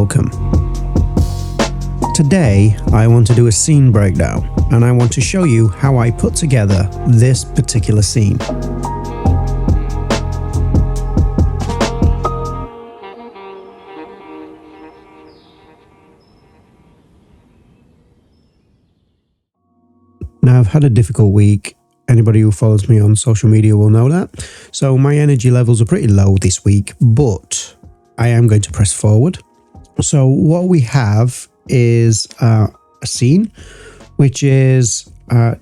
welcome. Today I want to do a scene breakdown and I want to show you how I put together this particular scene. Now, I've had a difficult week. Anybody who follows me on social media will know that. So my energy levels are pretty low this week, but I am going to press forward. So what we have is a scene, which is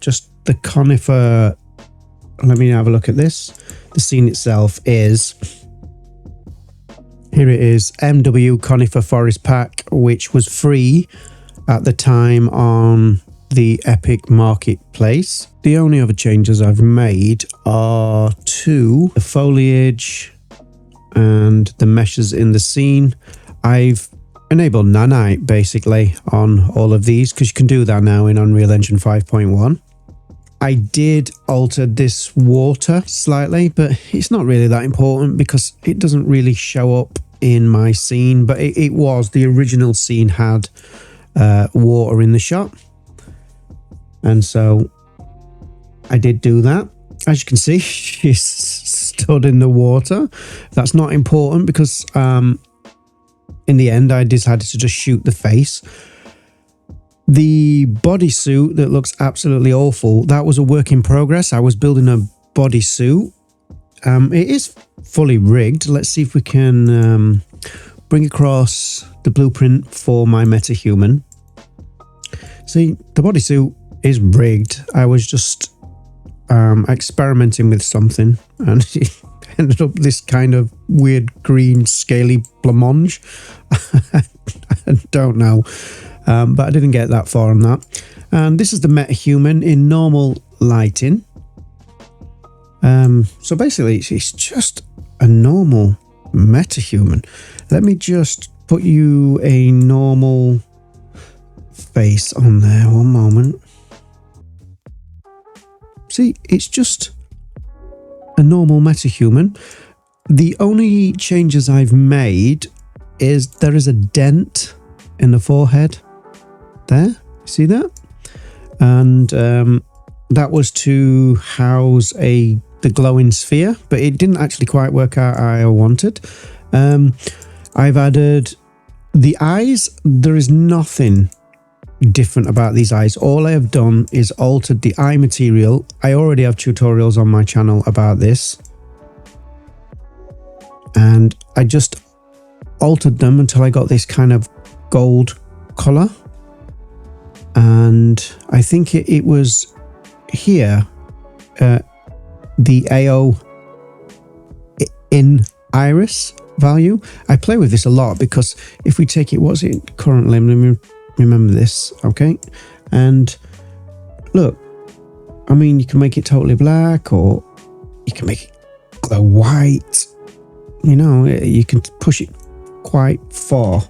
just the conifer. Let me have a look at this. The scene itself is, here it is, MW Conifer Forest Pack, which was free at the time on the Epic Marketplace. The only other changes I've made are to the foliage and the meshes in the scene. I've enabled nanite basically on all of these because you can do that now in Unreal Engine 5.1. I did alter this water slightly, but it's not really that important because it doesn't really show up in my scene, but it was, the original scene had water in the shot. And so I did do that. As you can see, she's stood in the water. That's not important because in the end, I decided to just shoot the face. The bodysuit that looks absolutely awful, that was a work in progress. I was building a bodysuit. It is fully rigged. Let's see if we can bring across the blueprint for my Metahuman. See, the bodysuit is rigged. I was just experimenting with something and it ended up this kind of weird green scaly blancmange. I don't know, but I didn't get that far on that. And this is the Metahuman in normal lighting. So basically it's just a normal Metahuman. Let me just put you a normal face on there, one moment. See, it's just a normal Metahuman. The only changes I've made is there is a dent in the forehead there. See that? And that was to house the glowing sphere, but it didn't actually quite work out how I wanted. I've added the eyes. There is nothing different about these eyes. All I have done is altered the eye material. I already have tutorials on my channel about this, and I just altered them until I got this kind of gold color. And I think it was here, the AO in iris value. I play with this a lot because if we take it, what's it currently? Let me remember this, okay? And look, I mean, you can make it totally black or you can make it glow white. You know, you can push it quite far.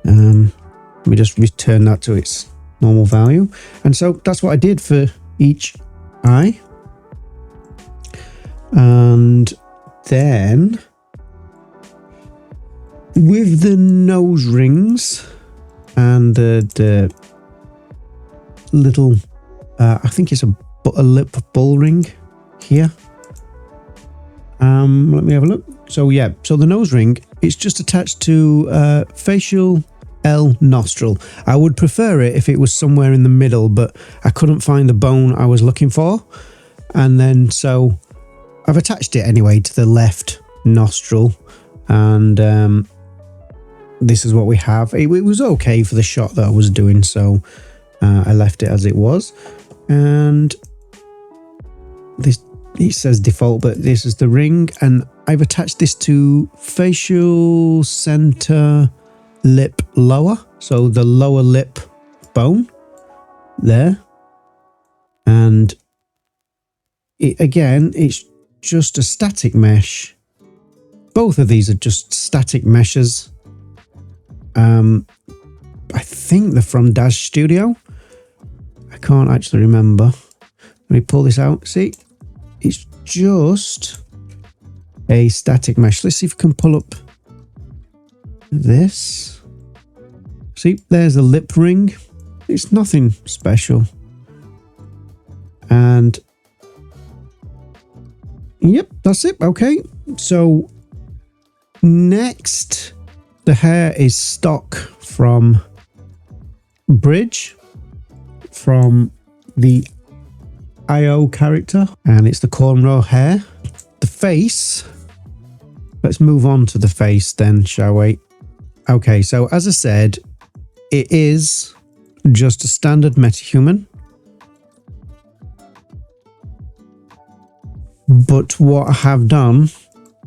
Let me just return that to its normal value. And so that's what I did for each eye. And then with the nose rings and the little, I think it's a lip bull ring here. Let me have a look. So yeah, so the nose ring, it's just attached to facial L nostril. I would prefer it if it was somewhere in the middle, but I couldn't find the bone I was looking for. And then so I've attached it anyway to the left nostril, and this is what we have. It was okay for the shot that I was doing, so I left it as it was. And this, it says default, but this is the ring, and I've attached this to facial center lip lower, so the lower lip bone there. And again, it's just a static mesh. Both of these are just static meshes. I think they're from Dash Studio. I can't actually remember. Let me pull this out. See, it's just a static mesh. Let's see if we can pull up this. See, there's a lip ring. It's nothing special. And yep, that's it. Okay, so next, the hair is stock from Bridge, from the IO character, and it's the cornrow hair. The face, let's move on to the face then, shall we? Okay, so as I said, it is just a standard metahuman. But what I have done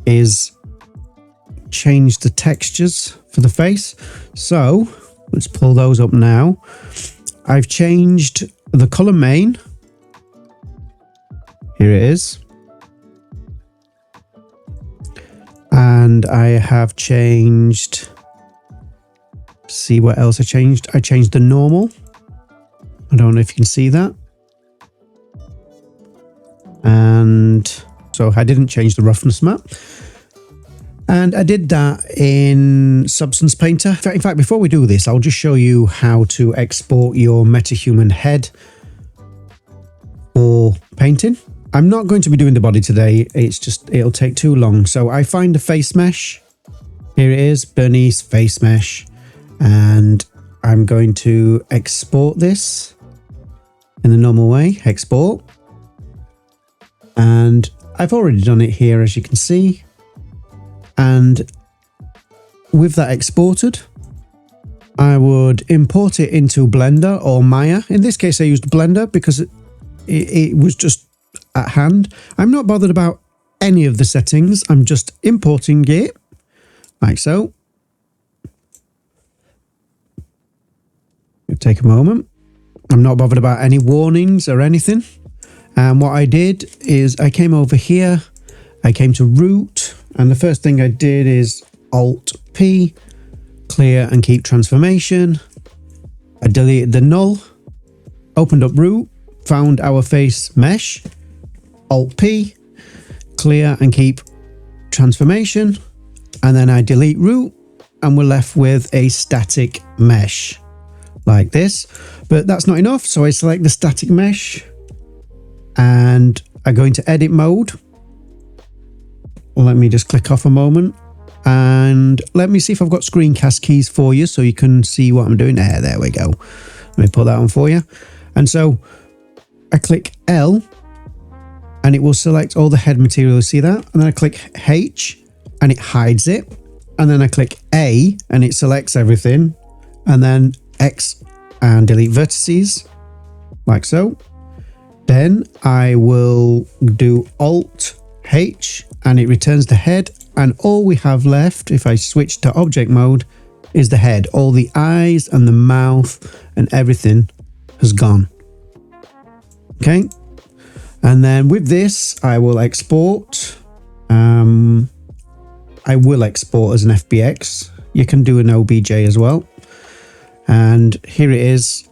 is change the textures for the face. So let's pull those up now. I've changed the color main. Here it is. And I have changed, see what else I changed. I changed the normal. I don't know if you can see that. And so I didn't change the roughness map. And I did that in Substance Painter. In fact, before we do this, I'll just show you how to export your metahuman head for painting. I'm not going to be doing the body today. It'll take too long. So I find a face mesh. Here it is, Bernice face mesh. And I'm going to export this in the normal way, export. And I've already done it here, as you can see. And with that exported, I would import it into Blender or Maya. In this case, I used Blender because it was just at hand. I'm not bothered about any of the settings. I'm just importing it like so. It'll take a moment. I'm not bothered about any warnings or anything. And what I did is I came over here, I came to root, and the first thing I did is Alt P, clear and keep transformation. I deleted the null, opened up root, found our face mesh, Alt P, clear and keep transformation, and then I delete root, and we're left with a static mesh like this. But that's not enough, so I select the static mesh and I go into edit mode. Let me just click off a moment and let me see if I've got screencast keys for you so you can see what I'm doing. There we go. Let me put that on for you. And so I click L and it will select all the head material. See that? And then I click H and it hides it. And then I click A and it selects everything. And then X and delete vertices like so. Then I will do Alt H and it returns the head, and all we have left, if I switch to object mode, is the head. All the eyes and the mouth and everything has gone. Okay, and then with this I will export. I will export as an FBX. You can do an OBJ as well. And here it is.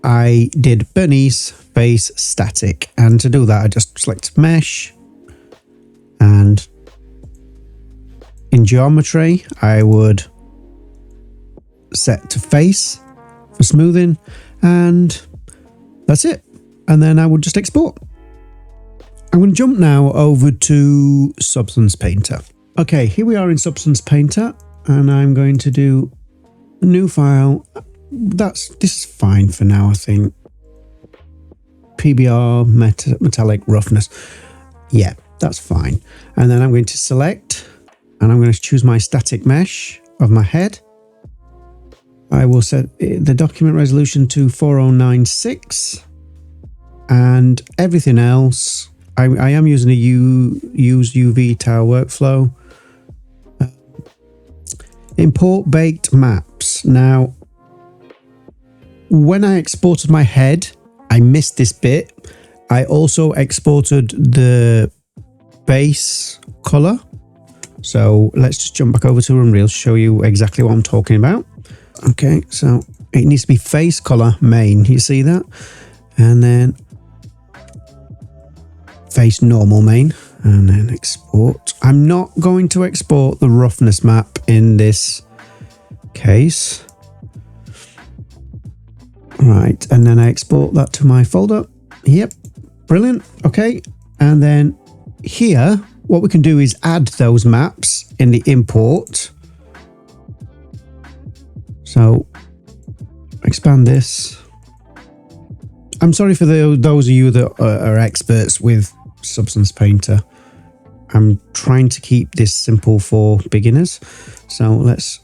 I did Bernice face static, and to do that I just select mesh, and in geometry I would set to face for smoothing, and that's it. And then I would just export. I'm going to jump now over to Substance Painter. Okay, here we are in Substance Painter, and I'm going to do a new file. This is fine for now, I think. PBR metallic roughness. Yeah, that's fine. And then I'm going to select, and I'm going to choose my static mesh of my head. I will set the document resolution to 4096, and everything else I am using a use UV tile workflow. Import baked maps. Now, when I exported my head, I missed this bit. I also exported the base color. So let's just jump back over to Unreal to show you exactly what I'm talking about. Okay, so it needs to be face color main. You see that? And then face normal main, and then export. I'm not going to export the roughness map in this case. Right, and then I export that to my folder. Yep, brilliant. Okay, and then here, what we can do is add those maps in the import. So expand this. I'm sorry for those of you that are experts with Substance Painter. I'm trying to keep this simple for beginners. So let's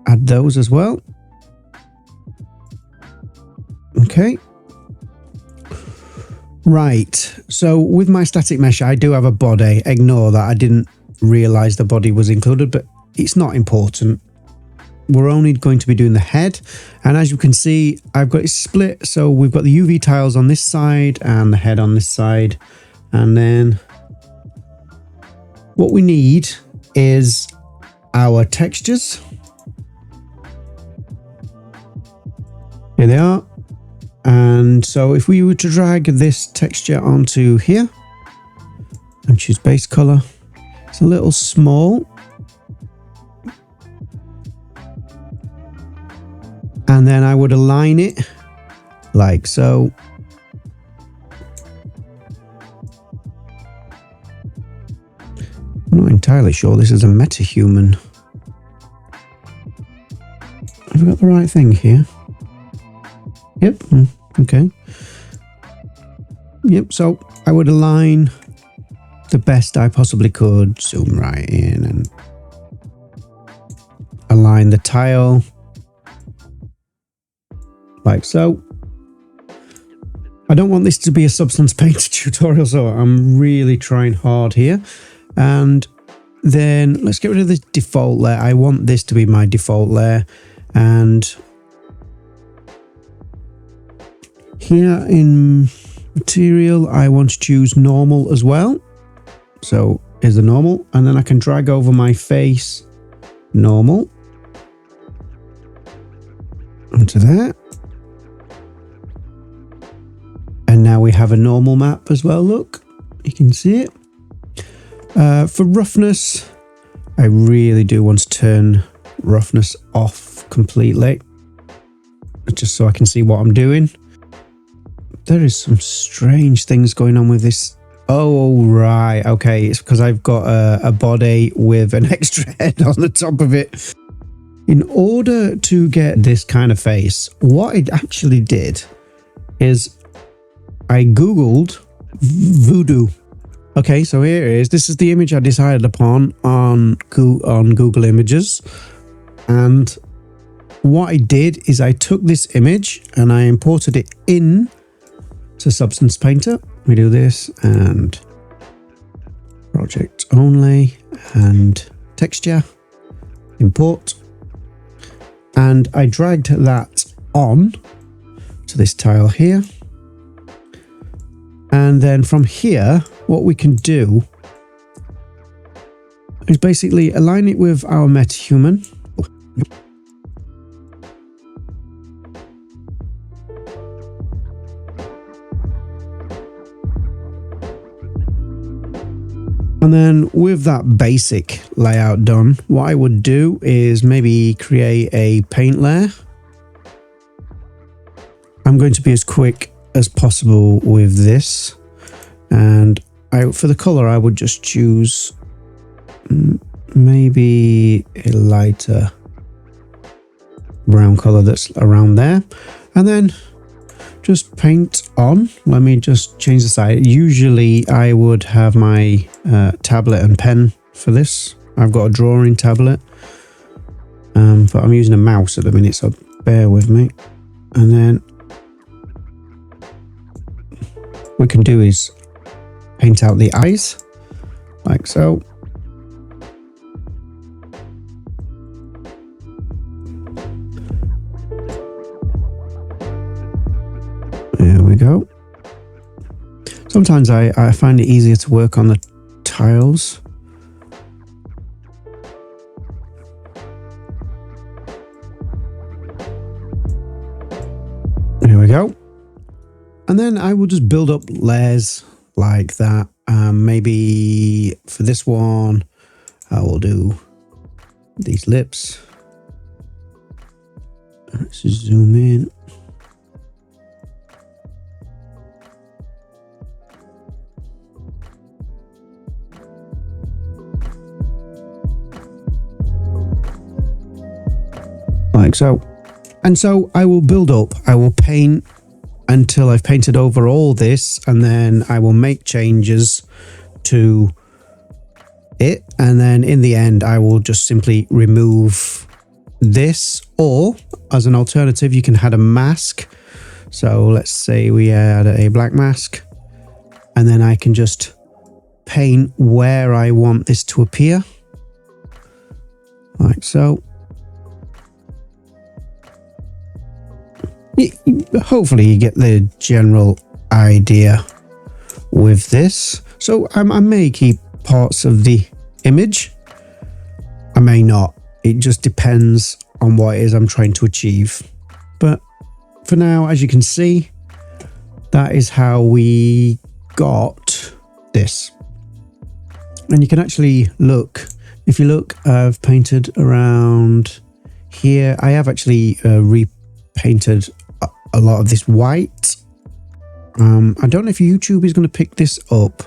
add those as well. Okay. Right. So with my static mesh, I do have a body. Ignore that. I didn't realize the body was included, but it's not important. We're only going to be doing the head. And as you can see, I've got it split. So we've got the UV tiles on this side and the head on this side. And then what we need is our textures. Here they are. And so if we were to drag this texture onto here and choose base color, it's a little small. And then I would align it like so. I'm not entirely sure this is a Metahuman. Have I got the right thing here? Yep, okay. Yep, so I would align the best I possibly could. Zoom right in and align the tile. Like so. I don't want this to be a Substance Painter tutorial, so I'm really trying hard here. And then let's get rid of the default layer. I want this to be my default layer. And here in material, I want to choose normal as well. So here's the normal. And then I can drag over my face normal onto that. And now we have a normal map as well. Look, you can see it. For roughness, I really do want to turn roughness off completely, just so I can see what I'm doing. There is some strange things going on with this. Oh, right. Okay. It's because I've got a body with an extra head on the top of it. In order to get this kind of face, what I actually did is I Googled voodoo. Okay, so here it is. This is the image I decided upon on Google Images. And what I did is I took this image and I imported it in to Substance Painter. We do this and project only and texture, import. And I dragged that on to this tile here. And then from here, what we can do is basically align it with our Metahuman. And then with that basic layout done, what I would do is maybe create a paint layer. I'm going to be as quick as possible with this, and for the color I would just choose maybe a lighter brown color that's around there, and then just paint on. Let me just change the side. Usually I would have my tablet and pen for this. I've got a drawing tablet, but I'm using a mouse at the minute, so bear with me. And then we can do is paint out the eyes like so. There we go. Sometimes I find it easier to work on the tiles. There we go. And then I will just build up layers like that. Maybe for this one, I will do these lips. Let's zoom in. like so. And so I will build up, I will paint until I've painted over all this, and then I will make changes to it. And then in the end, I will just simply remove this, or as an alternative, you can add a mask. So let's say we add a black mask, and then I can just paint where I want this to appear, like so. Hopefully you get the general idea with this. So I may keep parts of the image, I may not. It just depends on what it is I'm trying to achieve. But for now, as you can see, that is how we got this. And you can actually look, if you look, I've painted around here. I have actually repainted a lot of this white. I don't know if YouTube is going to pick this up,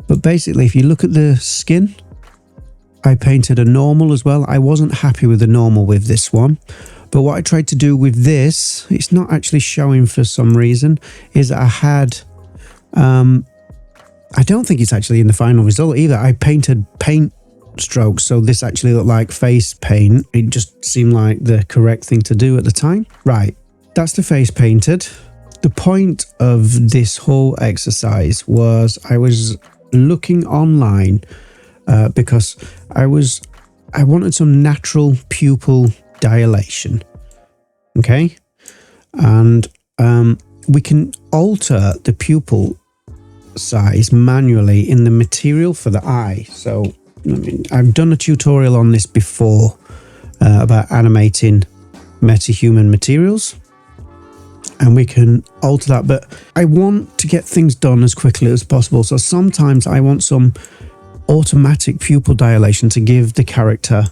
but basically if you look at the skin, I painted a normal as well. I wasn't happy with the normal with this one, but what I tried to do with this, it's not actually showing for some reason, is I had I don't think it's actually in the final result either. I painted paint strokes, so this actually looked like face paint. It just seemed like the correct thing to do at the time. Right, that's the face painted. The point of this whole exercise was I was looking online because I wanted some natural pupil dilation. Okay, and we can alter the pupil size manually in the material for the eye. So I've done a tutorial on this before about animating Metahuman materials, and we can alter that, but I want to get things done as quickly as possible. So sometimes I want some automatic pupil dilation to give the character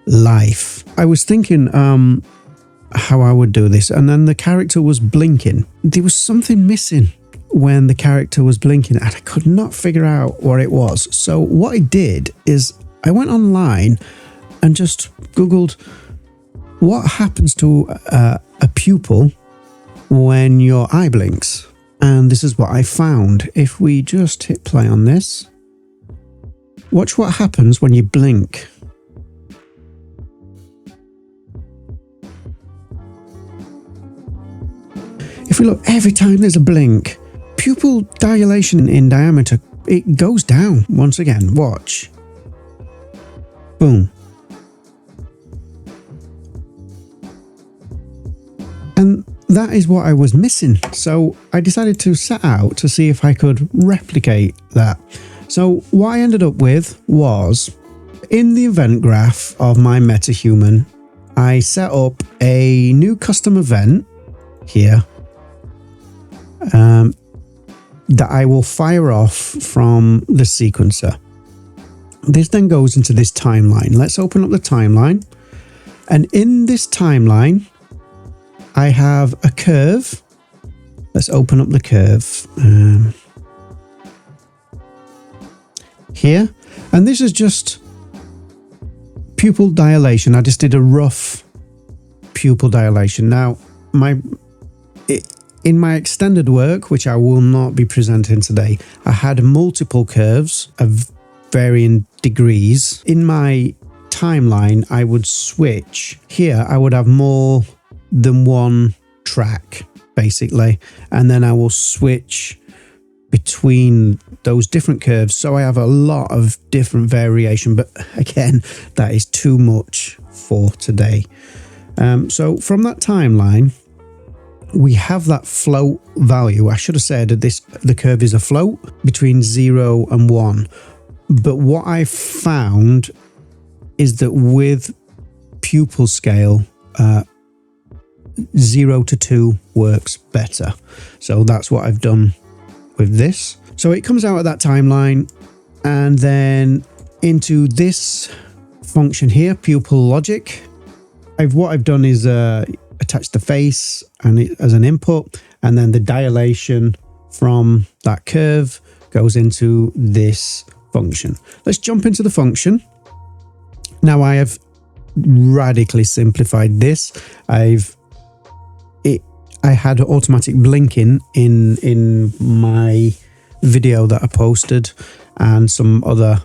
life. I was thinking how I would do this, and then the character was blinking. There was something missing when the character was blinking, and I could not figure out what it was. So what I did is I went online and just Googled what happens to a pupil when your eye blinks, and this is what I found. If we just hit play on this, watch what happens when you blink. If we look, every time there's a blink, pupil dilation in diameter, it goes down once again. Watch. Boom. And that is what I was missing. So I decided to set out to see if I could replicate that. So what I ended up with was, in the event graph of my Metahuman, I set up a new custom event here that I will fire off from the sequencer. This then goes into this timeline. Let's open up the timeline. And in this timeline, I have a curve. Let's open up the curve here. And this is just pupil dilation. I just did a rough pupil dilation. Now, in my extended work, which I will not be presenting today, I had multiple curves of varying degrees. In my timeline, I would switch. Here, I would have more than one track, basically, and then I will switch between those different curves. So I have a lot of different variation, but again, that is too much for today. So from that timeline, we have that float value. I should have said that the curve is a float between 0 and 1. But what I found is that with pupil scale, 0 to 2 works better. So that's what I've done with this. So it comes out of that timeline, and then into this function here, pupil logic. What I've done is attach the face and it as an input, and then the dilation from that curve goes into this function. Let's jump into the function. Now I have radically simplified this. I had automatic blinking in my video that I posted, and some other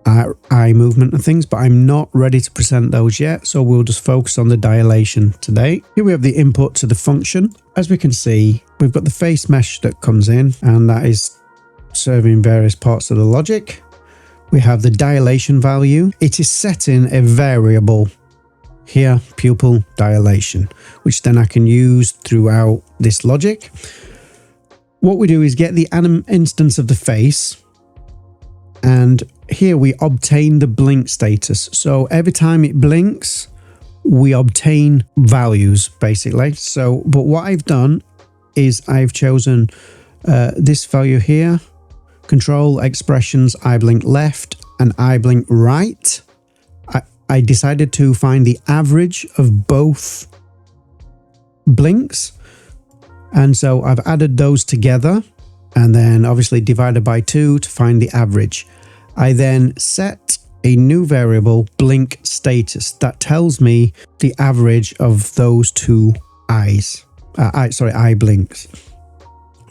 eye movement and things, but I'm not ready to present those yet, so we'll just focus on the dilation today. Here we have the input to the function. As we can see, we've got the face mesh that comes in, and that is serving various parts of the logic. We have the dilation value. It is setting a variable here, pupil dilation, which then I can use throughout this logic. What we do is get the anim instance of the face, and here we obtain the blink status. So every time it blinks, we obtain values basically. So, but what I've done is I've chosen this value here, control expressions, I blink left and I blink right. I decided to find the average of both blinks. And so I've added those together and then obviously divided by 2 to find the average. I then set a new variable, blink status, that tells me the average of those two eye blinks.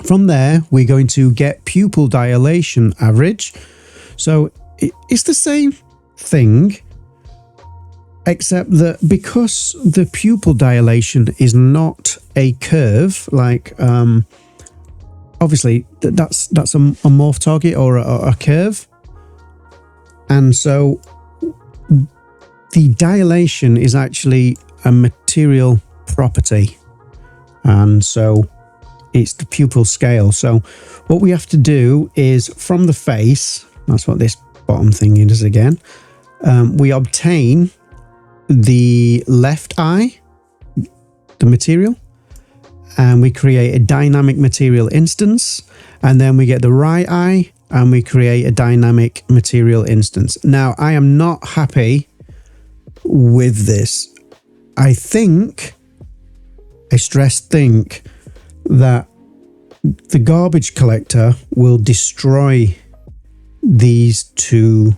From there, we're going to get pupil dilation average. So it's the same thing, except that because the pupil dilation is not a curve, like obviously that's a morph target or a curve. And so the dilation is actually a material property. And so it's the pupil scale. So what we have to do is from the face, that's what this bottom thing is again, we obtain the left eye, the material, and we create a dynamic material instance, and then we get the right eye, and we create a dynamic material instance. Now, I am not happy with this. I think that the garbage collector will destroy these two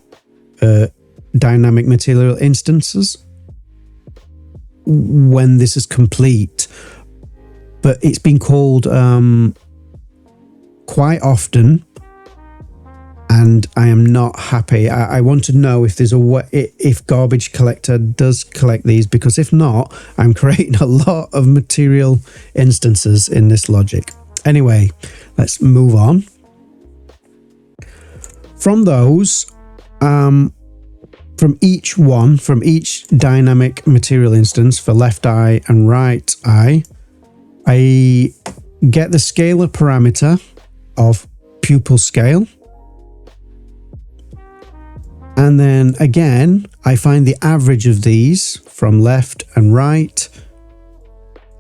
dynamic material instances when this is complete. But it's been called quite often, and I am not happy. I want to know if there's a way, if garbage collector does collect these, because if not, I'm creating a lot of material instances in this logic. Anyway, let's move on. From those, from each dynamic material instance for left eye and right eye, I get the scalar parameter of pupil scale. And then again, I find the average of these from left and right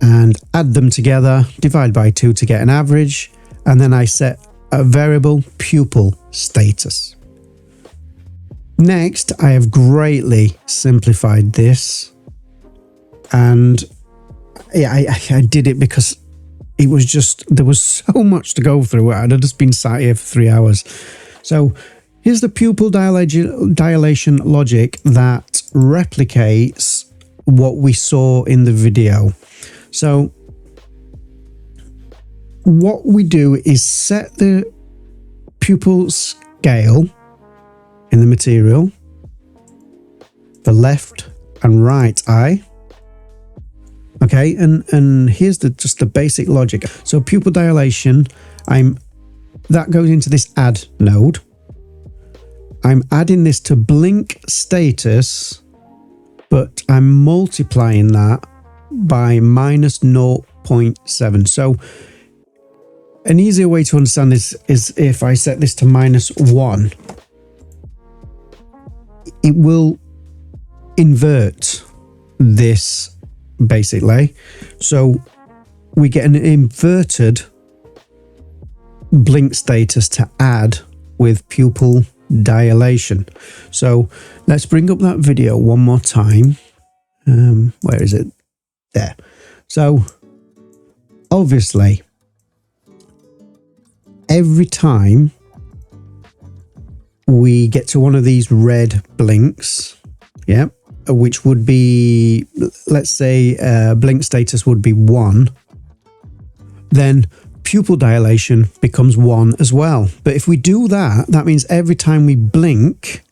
and add them together, divide by 2 to get an average. And then I set a variable pupil status. Next, I have greatly simplified this. And yeah, I did it because it was just, there was so much to go through. I'd have just been sat here for 3 hours. So here's the pupil dilation logic that replicates what we saw in the video. So what we do is set the pupil scale in the material for left and right eye. Okay, and here's just the basic logic. So pupil dilation, that goes into this add node. I'm adding this to blink status, but I'm multiplying that by minus 0.7. So an easier way to understand this is if I set this to -1, it will invert this basically. So we get an inverted blink status to add with pupil dilation. So let's bring up that video one more time. Where is it? There. So obviously every time we get to one of these red blinks, yeah, which would be, let's say, blink status would be 1, then pupil dilation becomes 1 as well. But if we do that, that means every time we blink,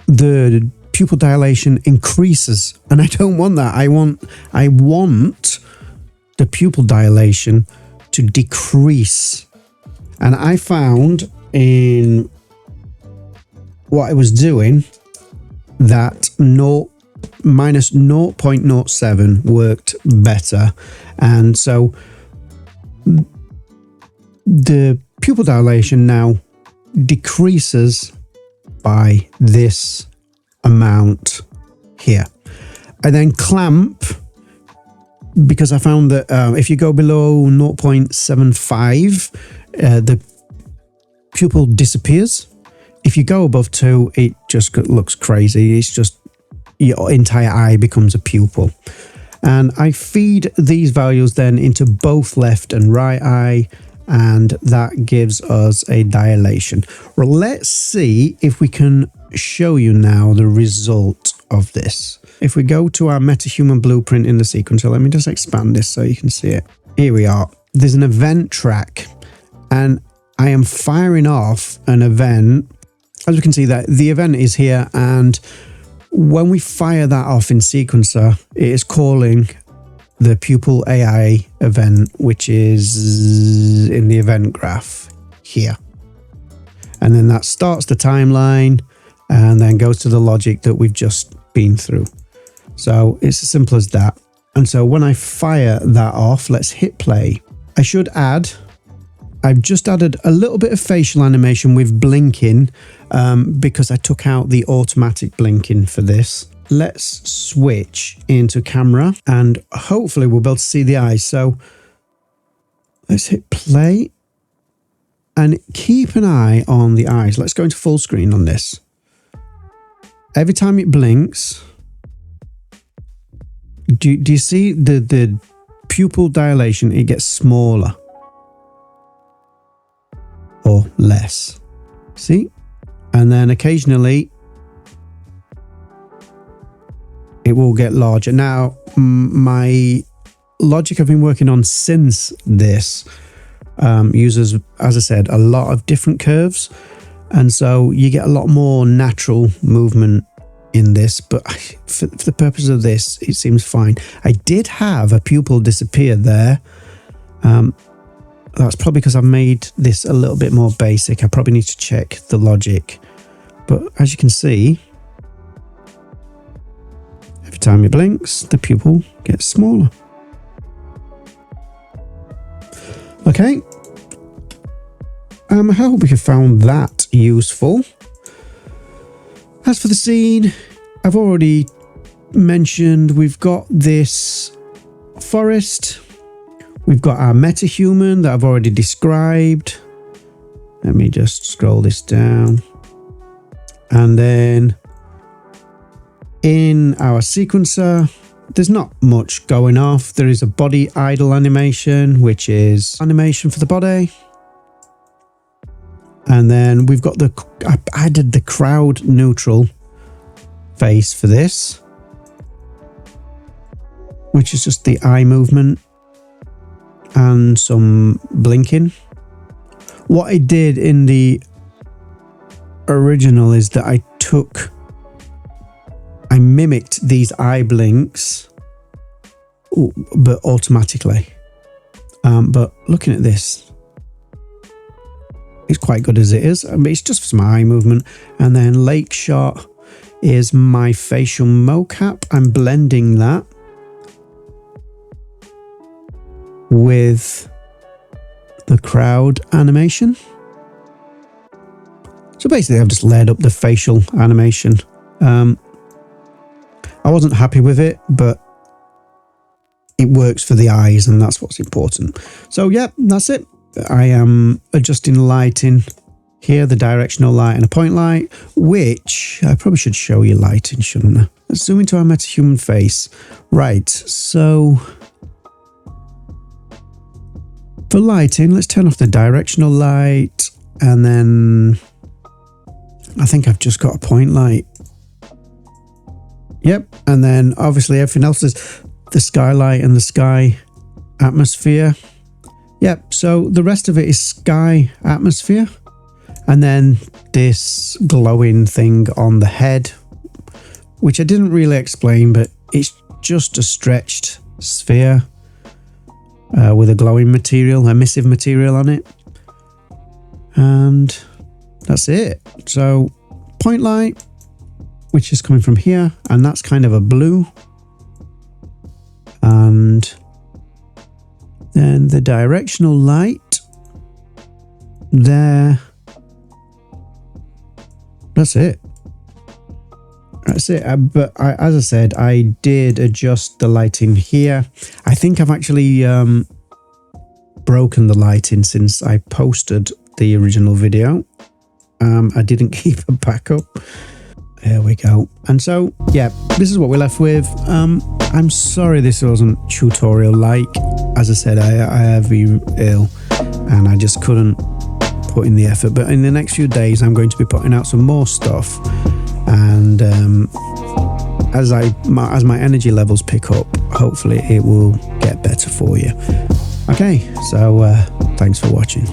the pupil dilation increases, and I don't want that. I want the pupil dilation to decrease. And I found in what I was doing that minus 0.07 worked better, and so the pupil dilation now decreases by this amount here. I then clamp, because I found that if you go below 0.75, the pupil disappears. If you go above 2, it just looks crazy. It's just your entire eye becomes a pupil. And I feed these values then into both left and right eye, and that gives us a dilation. Well, let's see if we can show you now the result of this. If we go to our Metahuman blueprint in the sequencer, let me just expand this so you can see it. Here we are. There's an event track, and I am firing off an event. As we can see, that the event is here, and when we fire that off in sequencer, it is calling the pupil AI event, which is in the event graph here. And then that starts the timeline and then goes to the logic that we've just been through. So it's as simple as that. And so when I fire that off, let's hit play. I've just added a little bit of facial animation with blinking because I took out the automatic blinking for this. Let's switch into camera and hopefully we'll be able to see the eyes. So let's hit play and keep an eye on the eyes. Let's go into full screen on this. Every time it blinks, do you see the pupil dilation? It gets smaller or less. See? And then occasionally it will get larger. Now, my logic I've been working on since this uses, as I said, a lot of different curves. And so you get a lot more natural movement in this. But for the purpose of this, it seems fine. I did have a pupil disappear there. That's probably because I've made this a little bit more basic. I probably need to check the logic. But as you can see, every time it blinks, the pupil gets smaller. Okay. I hope you found that useful. As for the scene, I've already mentioned we've got this forest. We've got our metahuman that I've already described. Let me just scroll this down. And then in our sequencer, there's not much going off. There is a body idle animation, which is animation for the body. And then we've got I added the crowd neutral face for this, which is just the eye movement and some blinking. What I did in the original is that I mimicked these eye blinks, but automatically. But looking at this, it's quite good as it is. I mean, it's just for some eye movement. And then lake shot is my facial mocap. I'm blending that with the crowd animation. So basically I've just layered up the facial animation. I wasn't happy with it, but it works for the eyes and that's what's important. So yeah, that's it. I am adjusting lighting here, the directional light and a point light, which I probably should show you lighting, shouldn't I? Let's zoom into our metahuman face. Right, so for lighting, let's turn off the directional light, and then I think I've just got a point light. Yep, and then obviously everything else is the skylight and the sky atmosphere. Yep, so the rest of it is sky atmosphere. And then this glowing thing on the head, which I didn't really explain, but it's just a stretched sphere with a glowing material, emissive material on it. And that's it. So point light, which is coming from here, and that's kind of a blue. And then the directional light there. That's it. That's it. But as I said, I did adjust the lighting here. I think I've actually broken the lighting since I posted the original video. I didn't keep a backup. There we go. And so, yeah, this is what we're left with. I'm sorry this wasn't tutorial-like. As I said, I have been ill and I just couldn't put in the effort. But in the next few days, I'm going to be putting out some more stuff. And as my energy levels pick up, hopefully it will get better for you. Okay, so thanks for watching.